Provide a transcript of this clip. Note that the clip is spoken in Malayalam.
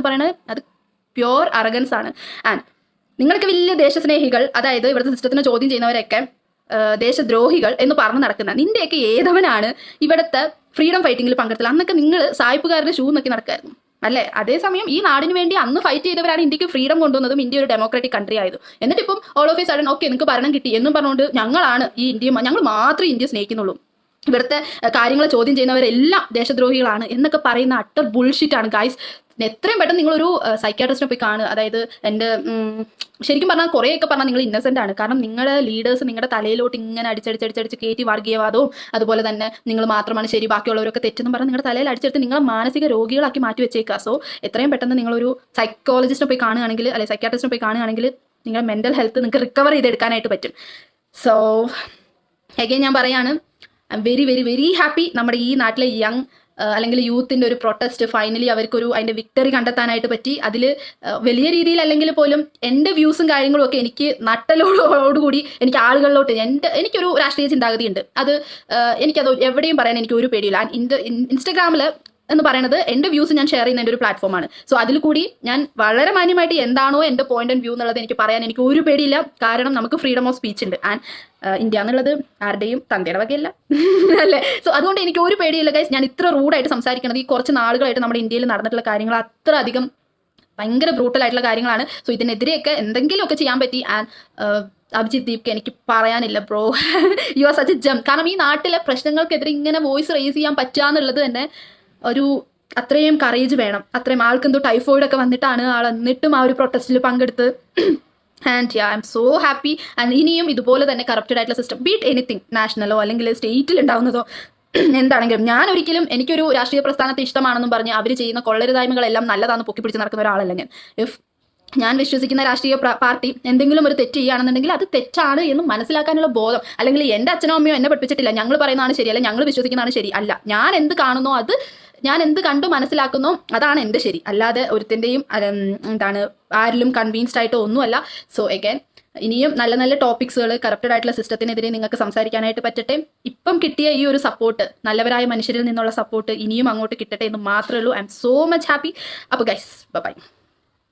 പറയുന്നത് അത് പ്യോർ അറഗൻസ് ആണ്. ആൻഡ് നിങ്ങൾക്ക് വലിയ ദേശസ്നേഹികൾ, അതായത് ഇവിടുത്തെ സിസ്റ്റത്തിനെ ചോദ്യം ചെയ്യുന്നവരൊക്കെ ദേശദ്രോഹികൾ എന്ന് പറഞ്ഞു നടക്കുന്ന നിന്റെയൊക്കെ ഏതവനാണ് ഇവിടുത്തെ ഫ്രീഡം ഫൈറ്റിങ്ങിൽ പങ്കെടുത്തത്? അന്നൊക്കെ നിങ്ങൾ സായിപ്പുകാരുടെ ഷൂ നോക്കി നടക്കായിരുന്നു അല്ലേ? അതേസമയം ഈ നാടിന് വേണ്ടി അന്ന് ഫൈറ്റ് ചെയ്തവരാണ് ഇന്ത്യക്ക് ഫ്രീഡം കൊണ്ടുവന്നതും ഇന്ത്യ ഒരു ഡെമോക്രാറ്റിക് കൺട്രി ആയത്. എന്നിട്ട് ഇപ്പം all of A sudden okay നിങ്ങൾക്ക് ഭരണം കിട്ടി എന്നും പറഞ്ഞുകൊണ്ട് ഞങ്ങളാണ് ഈ ഇന്ത്യ, ഞങ്ങൾ മാത്രമേ ഇന്ത്യ സ്നേഹിക്കുന്നുള്ളൂ, ഇവിടുത്തെ കാര്യങ്ങൾ ചോദ്യം ചെയ്യുന്നവരെല്ലാം ദേശദ്രോഹികളാണ് എന്നൊക്കെ പറയുന്ന അട്ടർ ബുൾഷിറ്റാണ് ഗൈസ്. എത്രയും പെട്ടെന്ന് നിങ്ങളൊരു സൈക്യാട്രിസ്റ്റിനെ പോയി കാണുക. അതായത് എൻ്റെ ശരിക്കും പറഞ്ഞാൽ കുറേയൊക്കെ പറഞ്ഞാൽ നിങ്ങൾ ഇന്നസെൻ്റ് ആണ്. കാരണം നിങ്ങളുടെ ലീഡേഴ്സ് നിങ്ങളുടെ തലയിലോട്ട് ഇങ്ങനെ അടിച്ചടിച്ചടിച്ചടിച്ച് കയറ്റി വർഗീയവാദവും അതുപോലെ തന്നെ നിങ്ങൾ മാത്രമാണ് ശരി ബാക്കിയുള്ളവരൊക്കെ തെറ്റെന്ന് പറഞ്ഞാൽ നിങ്ങളുടെ തലയിൽ അടിച്ചെടുത്ത് നിങ്ങളെ മാനസിക രോഗികളാക്കി മാറ്റി വെച്ചേക്കുക. സോ എത്രയും പെട്ടെന്ന് നിങ്ങളൊരു സൈക്കോളജിസ്റ്റിനെ പോയി കാണുകയാണെങ്കിൽ അല്ലെങ്കിൽ സൈക്യാട്രിസ്റ്റിനെ പോയി കാണുകയാണെങ്കിൽ നിങ്ങളുടെ മെൻ്റൽ ഹെൽത്ത് നിങ്ങൾക്ക് റിക്കവർ ചെയ്തെടുക്കാനായിട്ട് പറ്റും. സോ അഗൈൻ ഞാൻ പറയാണ്, I am very very very happy നമ്മുടെ ഈ നാട്ടിലെ യങ് അല്ലെങ്കിൽ യൂത്തിൻ്റെ ഒരു പ്രൊട്ടസ്റ്റ് ഫൈനലി അവർക്കൊരു അതിൻ്റെ വിക്ടറി കണ്ടെത്താനായിട്ട് പറ്റി. അതിൽ വലിയ രീതിയിൽ അല്ലെങ്കിൽ പോലും എൻ്റെ വ്യൂസും കാര്യങ്ങളും ഒക്കെ എനിക്ക് നട്ടലോടുകൂടി എനിക്ക് ആളുകളിലോട്ട് എനിക്കൊരു രാഷ്ട്രീയ ചിന്താഗതി ഉണ്ട്. അത് എനിക്കത് എവിടെയും പറയാൻ എനിക്ക് ഒരു പേടിയില്ല. ഇൻസ്റ്റഗ്രാമിൽ എന്ന് പറയുന്നത് എൻ്റെ വ്യൂസ് ഞാൻ ഷെയർ ചെയ്യുന്ന എൻ്റെ ഒരു പ്ലാറ്റ്ഫോമാണ്. സോ അതിൽ കൂടി ഞാൻ വളരെ മാന്യമായിട്ട് എന്താണോ എൻ്റെ പോയിന്റ് ആൻഡ് വ്യൂ എന്നുള്ളത് എനിക്ക് പറയാൻ എനിക്ക് ഒരു പേടിയില്ല. കാരണം നമുക്ക് ഫ്രീഡം ഓഫ് സ്പീച്ച് ഉണ്ട്. ആൻഡ് ഇന്ത്യ എന്നുള്ളത് ആരുടെയും തന്തയുടെ വകയല്ല അല്ലേ? സോ അതുകൊണ്ട് എനിക്ക് ഒരു പേടിയില്ല ഗൈസ്. ഞാൻ ഇത്ര റൂഡായിട്ട് സംസാരിക്കുന്നത് ഈ കുറച്ച് നാളുകളായിട്ട് നമ്മുടെ ഇന്ത്യയിൽ നടന്നിട്ടുള്ള കാര്യങ്ങൾ അത്ര അധികം ഭയങ്കര ബ്രൂട്ടലായിട്ടുള്ള കാര്യങ്ങളാണ്. സോ ഇതിനെതിരെയൊക്കെ എന്തെങ്കിലുമൊക്കെ ചെയ്യാൻ പറ്റി. ആൻഡ് അഭിജിത്ത് ദീപ്ക്ക് എനിക്ക് പറയാനില്ല bro, you are such A ജം. കാരണം ഈ നാട്ടിലെ പ്രശ്നങ്ങൾക്കെതിരെ ഇങ്ങനെ വോയിസ് റേസ് ചെയ്യാൻ പറ്റുക എന്നുള്ളത് തന്നെ ഒരു അത്രയും കറേജ് വേണം. അത്രയും ആൾക്കെന്തോ ടൈഫോയിഡ് ഒക്കെ വന്നിട്ടാണ് ആൾ എന്നിട്ടും ആ ഒരു പ്രൊട്ടസ്റ്റിൽ പങ്കെടുത്ത്. And I M so happy. And ഇനിയും ഇതുപോലെ തന്നെ കറപ്റ്റഡ് ആയിട്ടുള്ള സിസ്റ്റം ബീറ്റ് എനിത്തിങ് നാഷണലോ അല്ലെങ്കിൽ സ്റ്റേറ്റിൽ ഉണ്ടാവുന്നതോ എന്താണെങ്കിലും ഞാൻ ഒരിക്കലും എനിക്കൊരു രാഷ്ട്രീയ പ്രസ്ഥാനത്തെ ഇഷ്ടമാണെന്നും പറഞ്ഞ് അവർ ചെയ്യുന്ന കൊള്ളരുതായ്മകളെല്ലാം നല്ലതാണെന്ന് പൊക്കിപ്പിടിച്ച് നടക്കുന്ന ഒരാളല്ല ഞാൻ. ഞാൻ വിശ്വസിക്കുന്ന രാഷ്ട്രീയ പാർട്ടി എന്തെങ്കിലും ഒരു തെറ്റ് ചെയ്യുകയാണെന്നുണ്ടെങ്കിൽ അത് തെറ്റാണ് എന്ന് മനസ്സിലാക്കാനുള്ള ബോധം, അല്ലെങ്കിൽ എൻ്റെ അച്ഛനോ അമ്മയോ എന്നെ പഠിപ്പിച്ചിട്ടില്ല ഞങ്ങൾ പറയുന്നതാണ് ശരി അല്ല ഞങ്ങൾ വിശ്വസിക്കുന്നതാണ് ശരി അല്ല, ഞാൻ എന്ത് കാണുന്നോ അത് ഞാൻ എന്ത് കണ്ടു മനസ്സിലാക്കുന്നോ അതാണ് എൻ്റെ ശരി, അല്ലാതെ ഒരുത്തിൻ്റെയും ആരിലും കൺവീൻസ്ഡ് ആയിട്ടോ ഒന്നുമല്ല. സോ അഗൈൻ ഇനിയും നല്ല നല്ല ടോപ്പിക്സുകൾ കറപ്റ്റഡ് ആയിട്ടുള്ള സിസ്റ്റത്തിനെതിരെ നിങ്ങൾക്ക് സംസാരിക്കാനായിട്ട് പറ്റട്ടെ. ഇപ്പം കിട്ടിയ ഈ ഒരു സപ്പോർട്ട്, നല്ലവരായ മനുഷ്യരിൽ നിന്നുള്ള സപ്പോർട്ട് ഇനിയും അങ്ങോട്ട് കിട്ടട്ടെ എന്ന് മാത്രമേ ഉള്ളൂ. I M so much happy. അപ്പോൾ ഗൈസ് ബൈ.